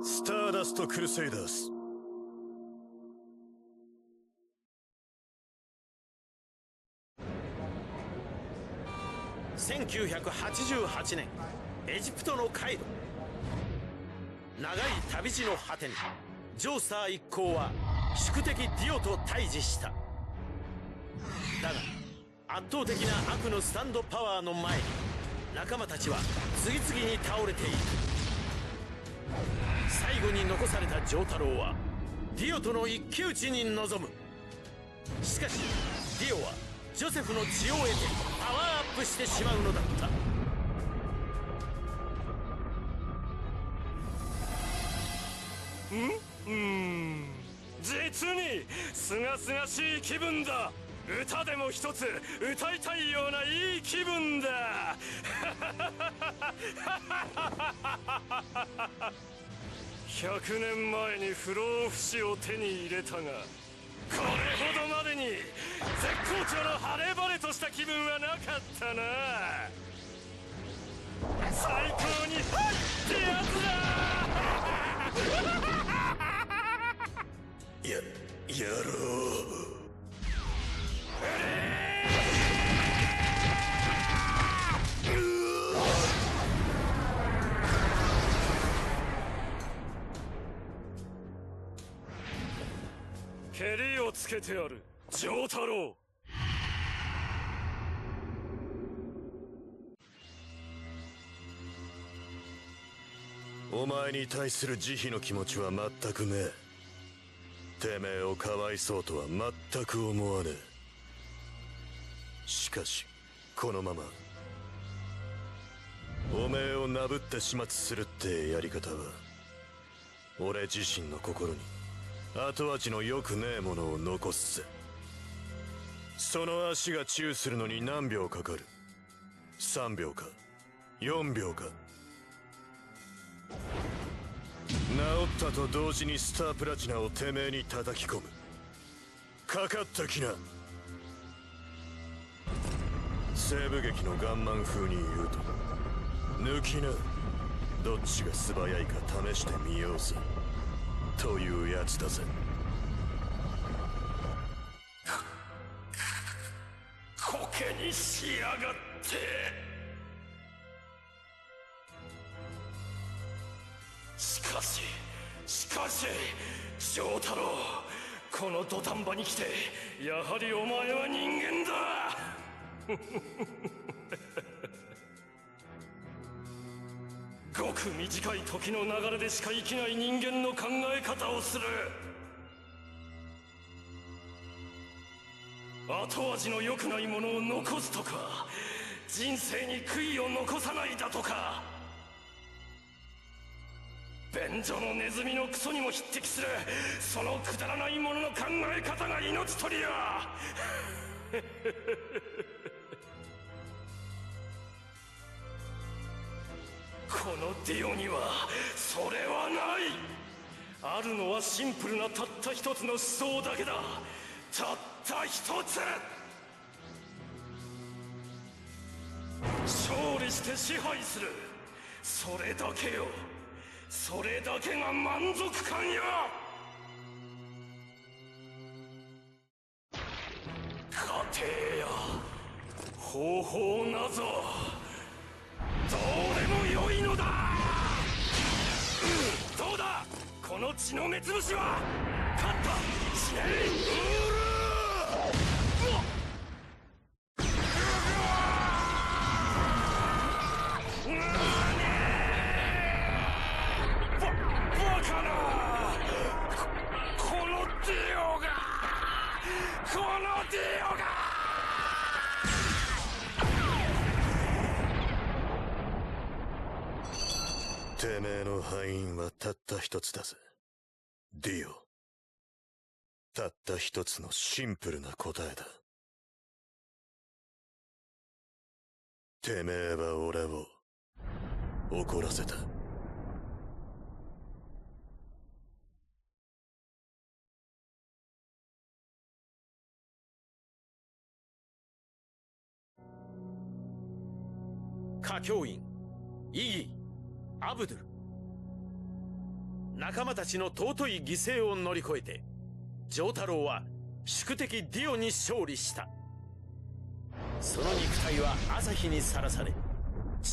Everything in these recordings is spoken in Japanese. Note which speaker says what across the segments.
Speaker 1: スターダスト・クルセイダース。1988年、エジプトのカイロ。長い旅路の果てにジョースター一行は宿敵ディオと対峙した。だが圧倒的な悪のスタンドパワーの前に仲間たちは次々に倒れていく。最後に残された丈太郎はディオとの一騎打ちに臨む。しかしディオはジョセフの血を得てパワーアップしてしまうのだった。
Speaker 2: 実にすがすがしい気分だ。歌でも一つ歌いたいようないい気分だ。100年前に不老不死を手に入れたが、これほどまでに絶好調の晴れ晴れとした気分はなかったな。最高にハイってやつだ。
Speaker 1: やろう。
Speaker 2: 蹴りをつけてやる、丈太郎。
Speaker 1: お前に対する慈悲の気持ちは全くねえ。てめえをかわいそうとは全く思わねえ。しかしこのままおめえをなぶって始末するってやり方は俺自身の心に後味の良くねえものを残すぜ。その足が治癒するのに何秒かかる？3秒か4秒か。治ったと同時にスタープラチナをてめえに叩き込む。かかったきな。西部劇のガンマン風に言うと抜きな。どっちが素早いか試してみようぜというやつだぜ。
Speaker 2: コケにしやがって。しかし丈太郎、この土壇場に来てやはりお前は人間だ。ごく短い時の流れでしか生きない人間の考え方をする。後味の良くないものを残すとか、人生に悔いを残さないだとか、便所のネズミのクソにも匹敵するそのくだらないものの考え方が命取りや。このディオにはそれはない。あるのはシンプルなたった一つの思想だけだ。たった一つ。勝利して支配する、それだけよ。それだけが満足感よ。過程や方法なぞどうでもよいのだ。どうだ、この血の目つぶしは。勝ったしねえ。
Speaker 1: てめえの敗因はたった一つだぜディオ。たった一つのシンプルな答えだ。てめえは俺を怒らせた。歌教員イギー・アブドゥル。
Speaker 3: 仲間たちの尊い犠牲を乗り越えて丈太郎は宿敵ディオに勝利した。その肉体は朝日にさらされ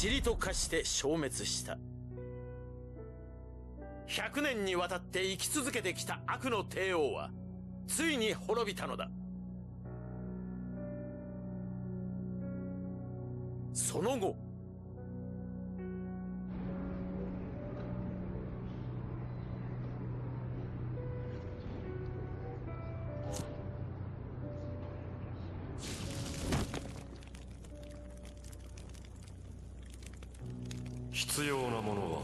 Speaker 3: 塵と化して消滅した。100年にわたって生き続けてきた悪の帝王はついに滅びたのだ。その後、
Speaker 2: 必要なものは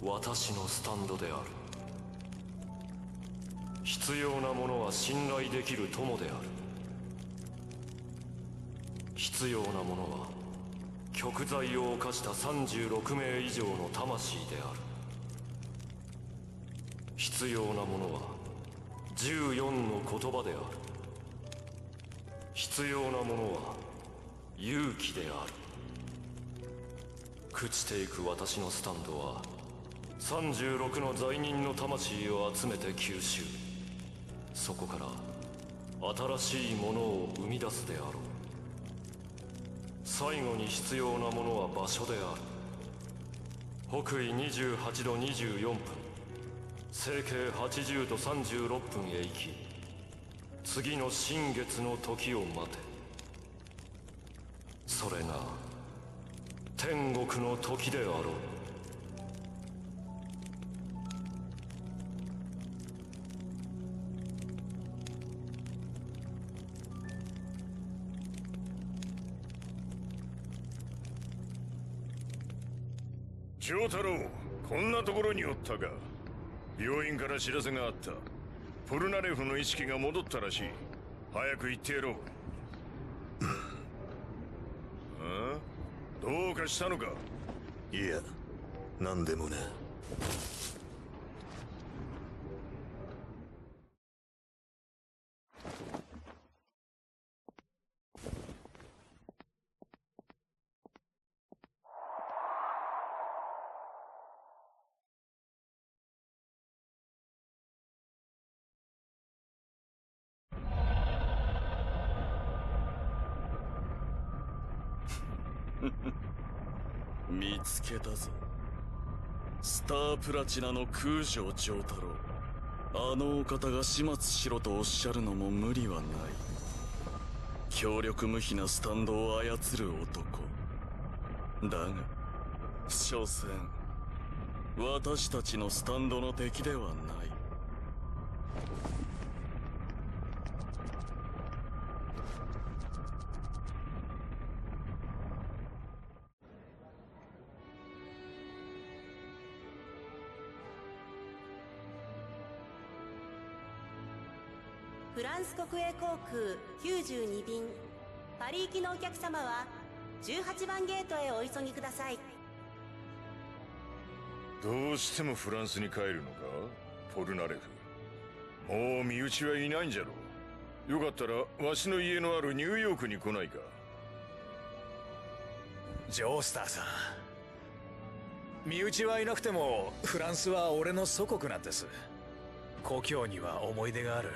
Speaker 2: 私のスタンドである。必要なものは信頼できる友である。必要なものは極罪を犯した36名以上の魂である。必要なものは14の言葉である。必要なものは勇気である。朽ちていく私のスタンドは36の罪人の魂を集めて吸収、そこから新しいものを生み出すであろう。最後に必要なものは場所である。北緯28度24分、西経80度36分へ行き、次の新月の時を待て。それが天国の時であろう。
Speaker 1: 丈太郎、こんなところにおったか。病院から知らせがあった。ポルナレフの意識が戻ったらしい。早く行ってやろう。どうかしたのか。いや、何でもね。
Speaker 4: 見つけたぞ。スタープラチナの空城丈太郎。あのお方が始末しろとおっしゃるのも無理はない。強力無比なスタンドを操る男だが、所詮私たちのスタンドの敵ではない。
Speaker 5: フランス国営航空92便パリ行きのお客様は18番ゲートへお急ぎください。
Speaker 1: どうしてもフランスに帰るのか、ポルナレフ。もう身内はいないんじゃろう。よかったらわしの家のあるニューヨークに来ないか。
Speaker 6: ジョースターさん、身内はいなくてもフランスは俺の祖国なんです。故郷には思い出がある。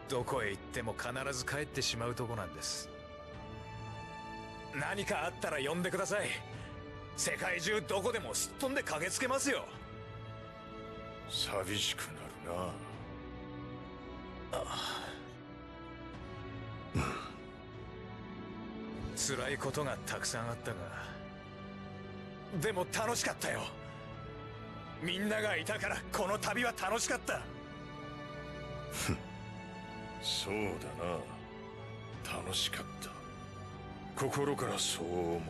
Speaker 6: どこへ行っても必ず帰ってしまうとこなんです。何かあったら呼んでください。世界中どこでもすっ飛んで駆けつけますよ。
Speaker 1: 寂しくなるな。
Speaker 6: 辛いことがたくさんあったが、でも楽しかったよ。みんながいたからこの旅は楽しかった。
Speaker 1: そうだな、楽しかった。心からそう思う。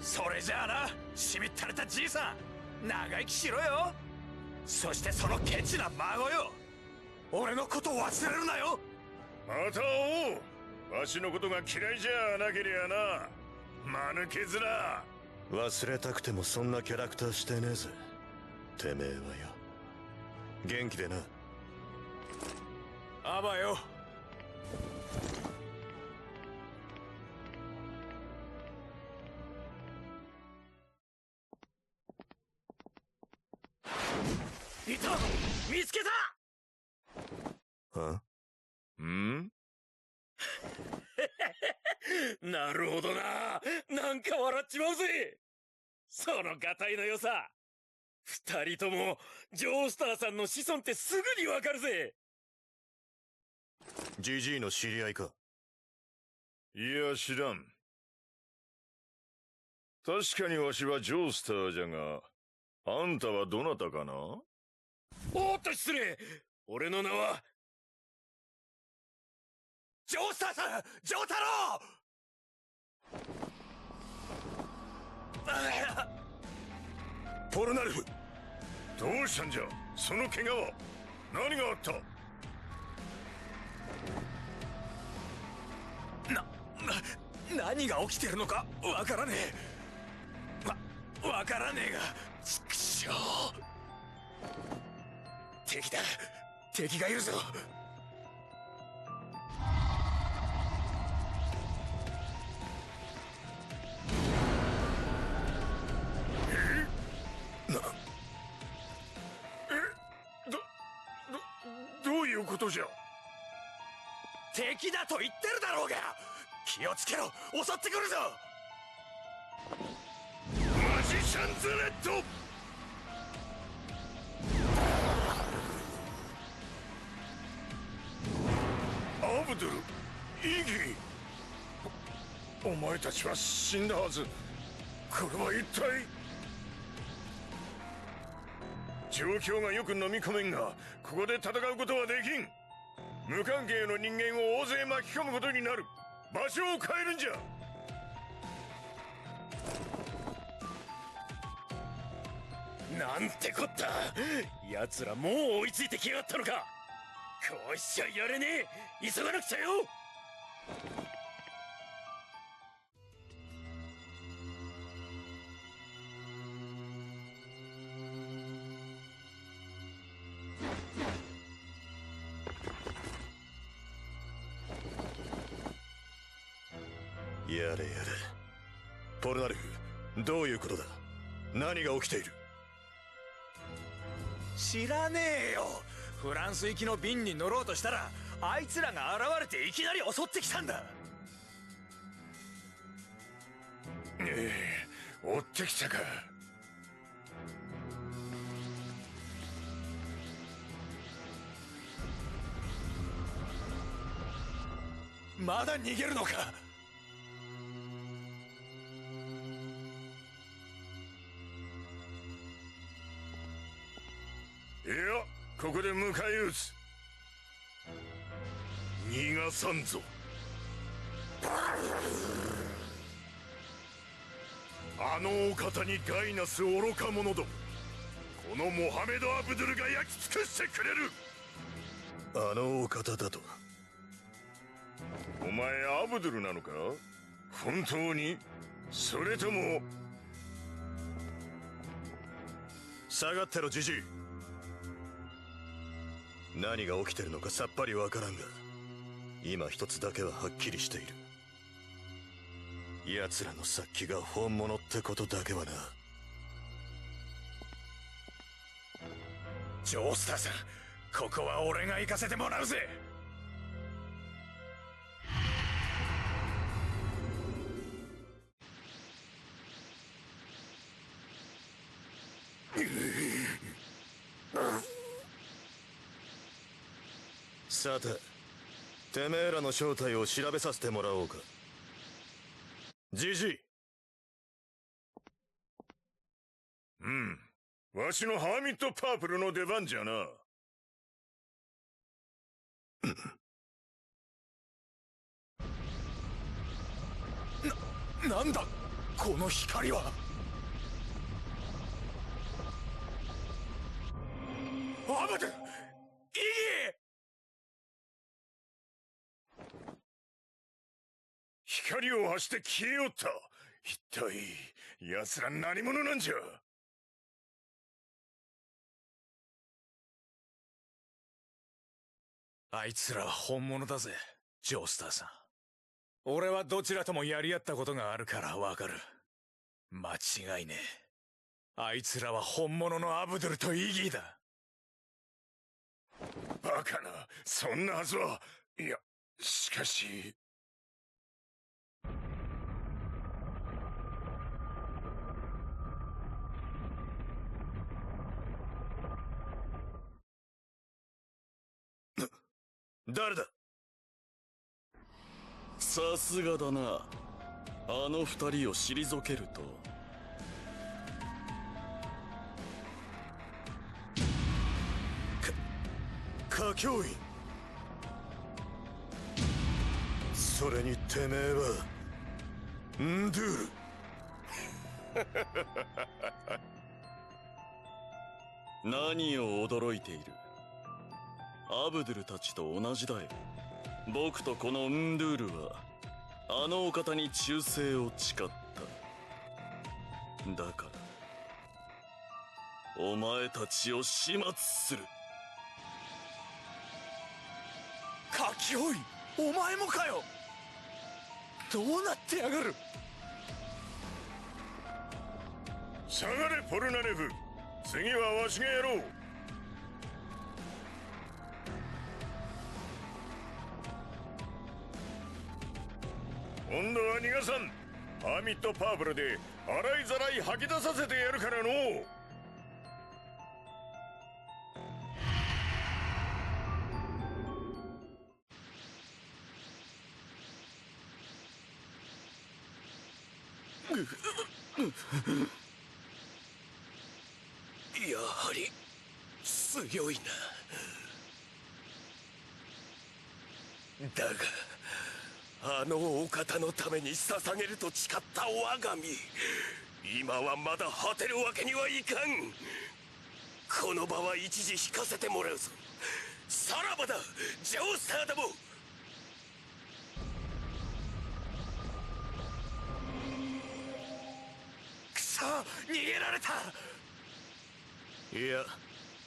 Speaker 6: それじゃあな、しみったれたじいさん、長生きしろよ。そしてそのケチな孫よ、俺のことを忘れるなよ。
Speaker 1: また会おう。わしのことが嫌いじゃなけりゃな、間抜け面。忘れたくてもそんなキャラクターしてねえぜ、てめえはよ。元気でな。
Speaker 6: あばよ。
Speaker 3: いた、見つけた。
Speaker 1: は？
Speaker 3: なるほどな。なんか笑っちまうぜ。そのガタイの良さ。二人ともジョースターさんの子孫ってすぐにわかるぜ。
Speaker 1: ジジイの知り合いか？
Speaker 7: いや、知らん。確かにわしはジョースターじゃが、あんたはどなたかな？
Speaker 3: おっと失礼。俺の名はジョースターさん、ジョー太郎。
Speaker 1: ポルナレフ、
Speaker 7: どうしたんじゃ？その怪我は何があった？
Speaker 6: 何が起きてるのかわからねえ。わからねえが、畜生。敵だ、敵がいるぞ。
Speaker 7: どういうことじゃ？
Speaker 6: 敵だと言ってるだろうが。気をつけろ、襲ってくるぞ。
Speaker 7: マジシャンズレッド！アブドゥル、イギー、お前たちは死んだはず。これは一体。状況がよく飲み込めんが、ここで戦うことはできん。無関係の人間を大勢巻き込むことになる。場所を変えるんじゃ。
Speaker 3: なんてこった。奴らもう追いついてきやがったのか。こうしちゃやれねえ。急がなくちゃよ。
Speaker 1: やれやれ。ポルナレフ、どういうことだ？何が起きている？
Speaker 6: 知らねえよ。フランス行きの便に乗ろうとしたら、あいつらが現れていきなり襲ってきたんだ。
Speaker 7: 追ってきたか。
Speaker 6: まだ逃げるのか。
Speaker 7: いや、ここで迎え撃つ。逃がさんぞ。あのお方にガイナス愚か者ども。このモハメド・アブドゥルが焼き尽くしてくれる。
Speaker 1: あのお方だと？
Speaker 7: お前アブドゥルなのか？本当に？それとも。
Speaker 1: 下がってろ、ジジイ。何が起きてるのかさっぱりわからんが、今一つだけははっきりしている。奴らの殺気が本物ってことだけはな。
Speaker 6: ジョースターさん、ここは俺が行かせてもらうぜ。
Speaker 1: さて、てめえらの正体を調べさせてもらおうか。ジジイ。
Speaker 7: わしのハーミットパープルの出番じゃな。
Speaker 6: なんだこの光は。アブドゥ、イギー。
Speaker 7: 光を発して消えよった。一体奴ら何者なんじゃ。
Speaker 6: あいつらは本物だぜ、ジョースターさん。俺はどちらともやり合ったことがあるからわかる。間違いねえ。あいつらは本物のアブドゥルとイギーだ。
Speaker 7: バカな、そんなはずは。いや、しかし。
Speaker 1: 誰だ？
Speaker 4: さすがだな。あの二人を退けると。
Speaker 1: 歌教員。それにてめえはンドゥール。
Speaker 4: 何を驚いている。アブドゥルたちと同じだよ。僕とこのンドゥールはあのお方に忠誠を誓った。だからお前たちを始末する。
Speaker 6: カキオイ、お前もかよ。どうなってやがる。
Speaker 7: 下がれポルナレフ、次はわしがやろう。今度は逃がさん。ハーミットパーブルで洗いざらい吐き出させてやるからのう。
Speaker 3: やはり強いな。だがあのお方のために捧げると誓った我が身、今はまだ果てるわけにはいかん。この場は一時引かせてもらうぞ。さらばだジョースターども。くそ、逃げられた。
Speaker 1: いや、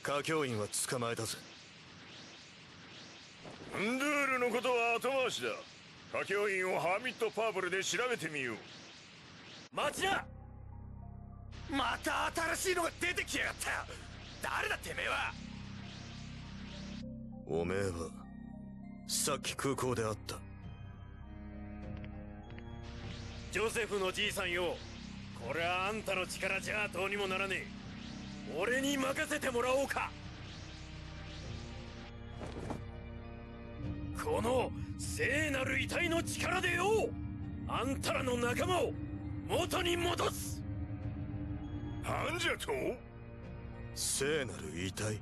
Speaker 1: 歌教員は捕まえたぜ。
Speaker 7: ンドゥールのことは後回しだ。歌教員をハーミットパーブルで調べてみよう。
Speaker 3: 待ちな。また新しいのが出てきやがったよ。誰だてめえは。
Speaker 1: おめえはさっき空港で会った。
Speaker 3: ジョセフのじいさんよ、これはあんたの力じゃどうにもならねえ。俺に任せてもらおうか。この聖なる遺体の力でよ、あんたらの仲間を元に戻す。
Speaker 7: なんじゃと？
Speaker 1: 聖なる遺体？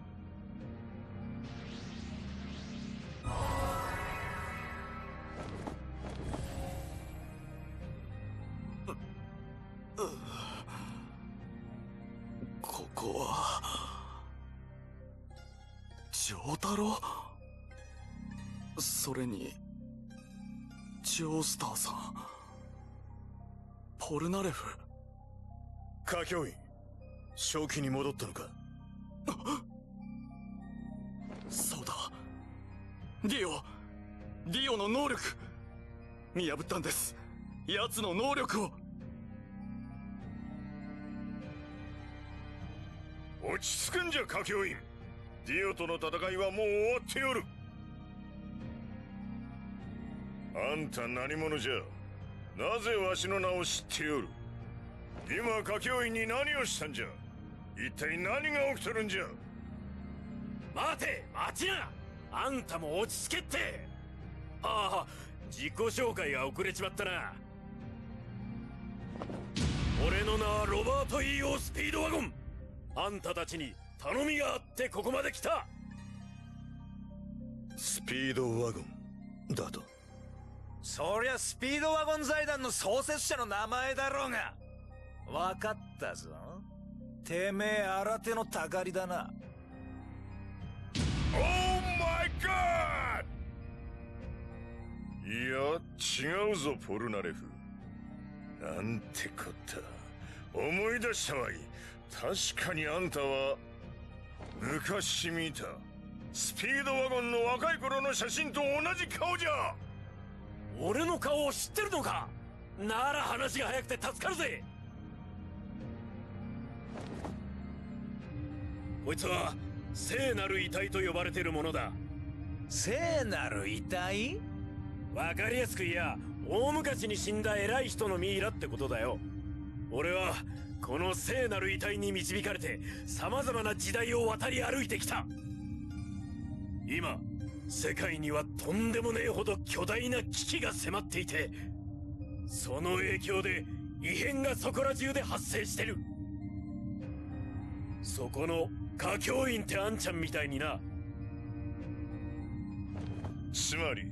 Speaker 4: ここは丈太郎。それにジョースターさん、ポルナレフ。
Speaker 1: 歌教員、正気に戻ったのか？
Speaker 4: そうだ、ディオの能力見破ったんです。奴の能力を。
Speaker 7: 落ち着くんじゃ歌教員。ディオとの戦いはもう終わっておる。あんた何者じゃ。なぜわしの名を知っておる。今歌教員に何をしたんじゃ。一体何が起きとるんじゃ。
Speaker 3: 待て、待ちな。あんたも落ち着けって。ああ、自己紹介が遅れちまったな。俺の名はロバート・イー・オー・スピードワゴン。あんたたちに頼みがあってここまで来た。
Speaker 1: スピードワゴンだと？
Speaker 6: そりゃスピードワゴン財団の創設者の名前だろうが。分かったぞ。てめえ新手のたかりだな。
Speaker 7: オーマイガー！いや違うぞポルナレフ。なんてこった。思い出したわい。確かにあんたは昔見たスピードワゴンの若い頃の写真と同じ顔じゃ。
Speaker 3: 俺の顔を知ってるのか。なら話が早くて助かるぜ。こいつは聖なる遺体と呼ばれてるものだ。
Speaker 6: 聖なる遺体？
Speaker 3: わかりやすく言や、大昔に死んだ偉い人のミイラってことだよ。俺はこの聖なる遺体に導かれて様々な時代を渡り歩いてきた。今世界にはとんでもねえほど巨大な危機が迫っていて、その影響で異変がそこら中で発生してる。そこの歌教員ってあんちゃんみたいにな。
Speaker 7: つまり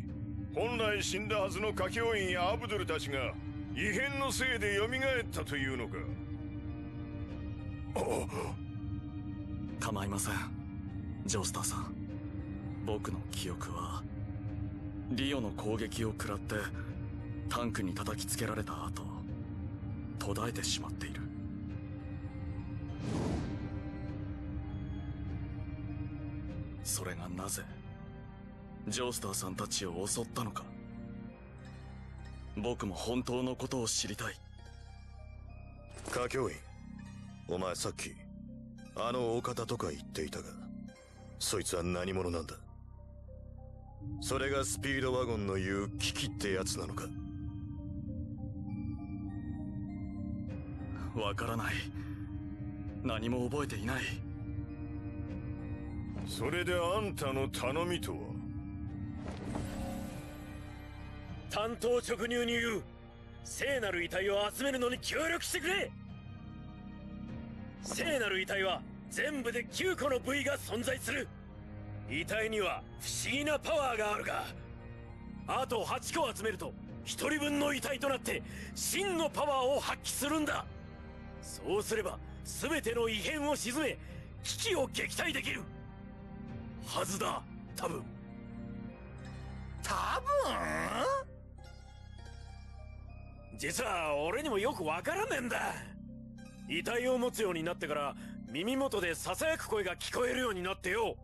Speaker 7: 本来死んだはずの歌教員やアブドゥルたちが異変のせいで蘇ったというのか。
Speaker 4: 構いません、ジョースターさん。僕の記憶はリオの攻撃を食らってタンクに叩きつけられた後途絶えてしまっている。それがなぜジョースターさんたちを襲ったのか、僕も本当のことを知りたい。
Speaker 1: 歌教員、お前さっきあのお方とか言っていたが、そいつは何者なんだ？それがスピードワゴンの言う危機ってやつなのか？
Speaker 4: わからない。何も覚えていない。
Speaker 7: それであんたの頼みとは？
Speaker 3: 単刀直入に言う。聖なる遺体を集めるのに協力してくれ。聖なる遺体は全部で9個の部位が存在する。遺体には不思議なパワーがあるが、あと8個集めると1人分の遺体となって真のパワーを発揮するんだ。そうすれば全ての異変を鎮め危機を撃退できるはずだ。多分。実は俺にもよくわからねえんだ。遺体を持つようになってから耳元で囁く声が聞こえるようになってよ。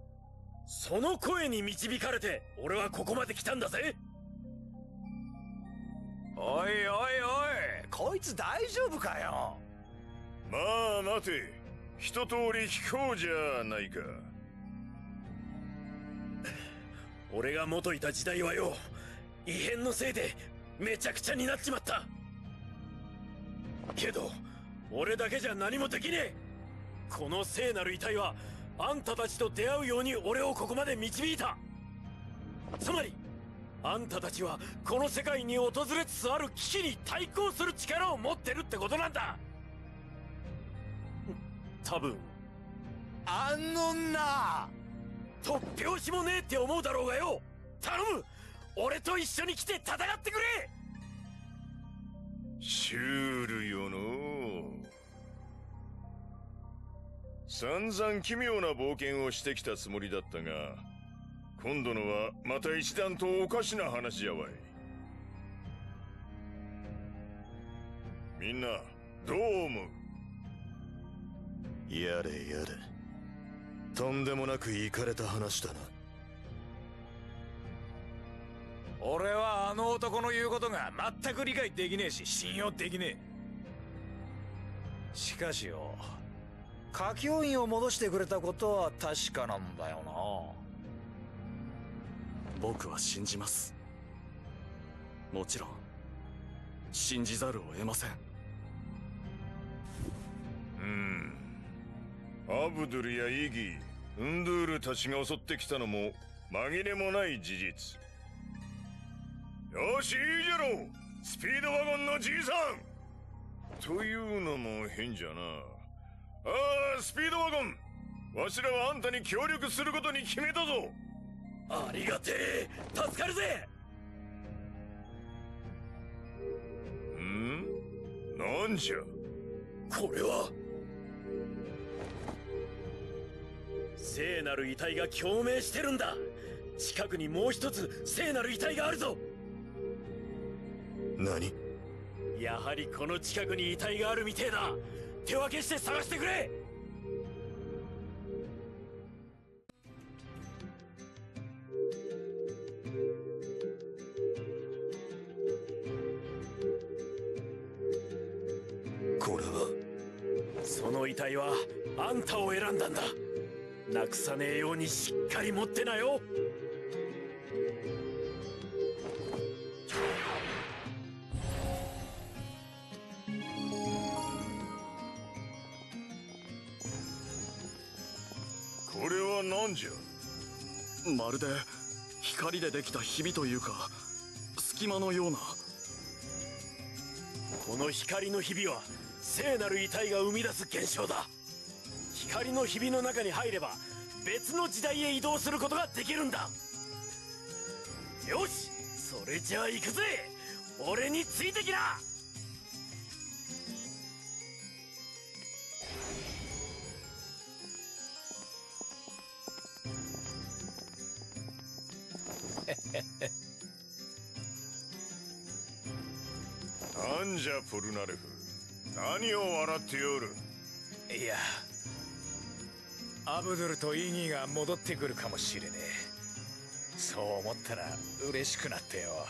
Speaker 3: その声に導かれて俺はここまで来たんだぜ。
Speaker 6: おいおいおい、こいつ大丈夫かよ。
Speaker 7: まあ待て、一通り聞こうじゃないか。
Speaker 3: 俺が元いた時代はよ、異変のせいでめちゃくちゃになっちまった。けど俺だけじゃ何もできねえ。この聖なる遺体はあんたたちと出会うように俺をここまで導いた。つまりあんたたちはこの世界に訪れつつある危機に対抗する力を持ってるってことなんだ。多分。
Speaker 6: あのな、
Speaker 3: 突拍子もねえって思うだろうがよ。頼む、俺と一緒に来て戦ってくれ。
Speaker 7: シュールよのう。散々奇妙な冒険をしてきたつもりだったが、今度のはまた一段とおかしな話じゃわい。みんなどう思う？
Speaker 1: やれやれ、とんでもなくイカれた話だな。
Speaker 6: 俺はあの男の言うことが全く理解できねえし信用できねえ。しかしよ、歌教員を戻してくれたことは確かなんだよな。
Speaker 4: 僕は信じます。もちろん信じざるを得ません。
Speaker 7: アブドゥルやイギー、ウンドゥールたちが襲ってきたのも紛れもない事実。よし、いいじゃろう、スピードワゴンのじいさん。というのも変じゃな。ああ、スピードワゴン、わしらはあんたに協力することに決めたぞ。
Speaker 3: ありがてえ、助かるぜ。
Speaker 7: なんじゃ
Speaker 3: これは。聖なる遺体が共鳴してるんだ。近くにもう一つ聖なる遺体があるぞ。
Speaker 1: 何？
Speaker 3: やはりこの近くに遺体があるみてえだ。手分けして探してくれ。
Speaker 1: これは。
Speaker 3: その遺体はあんたを選んだんだ。なくさねえようにしっかり持ってなよ。
Speaker 7: これは何じゃ。
Speaker 4: まるで光でできたひびというか隙間のような。
Speaker 3: この光のひびは聖なる遺体が生み出す現象だ。光のひびの中に入れば別の時代へ移動することができるんだ。よし、それじゃあ行くぜ。俺についてきな。
Speaker 7: なんじゃポルナレフ、何を笑っておる。
Speaker 6: いや、アブドゥルとイギーが戻ってくるかもしれねえ。そう思ったら嬉しくなってよ。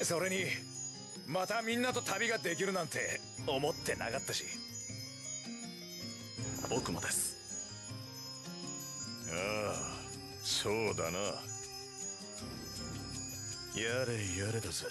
Speaker 6: それにまたみんなと旅ができるなんて思ってなかったし。
Speaker 4: 僕もです。
Speaker 7: ああ、そうだな。
Speaker 1: やれやれだぜ。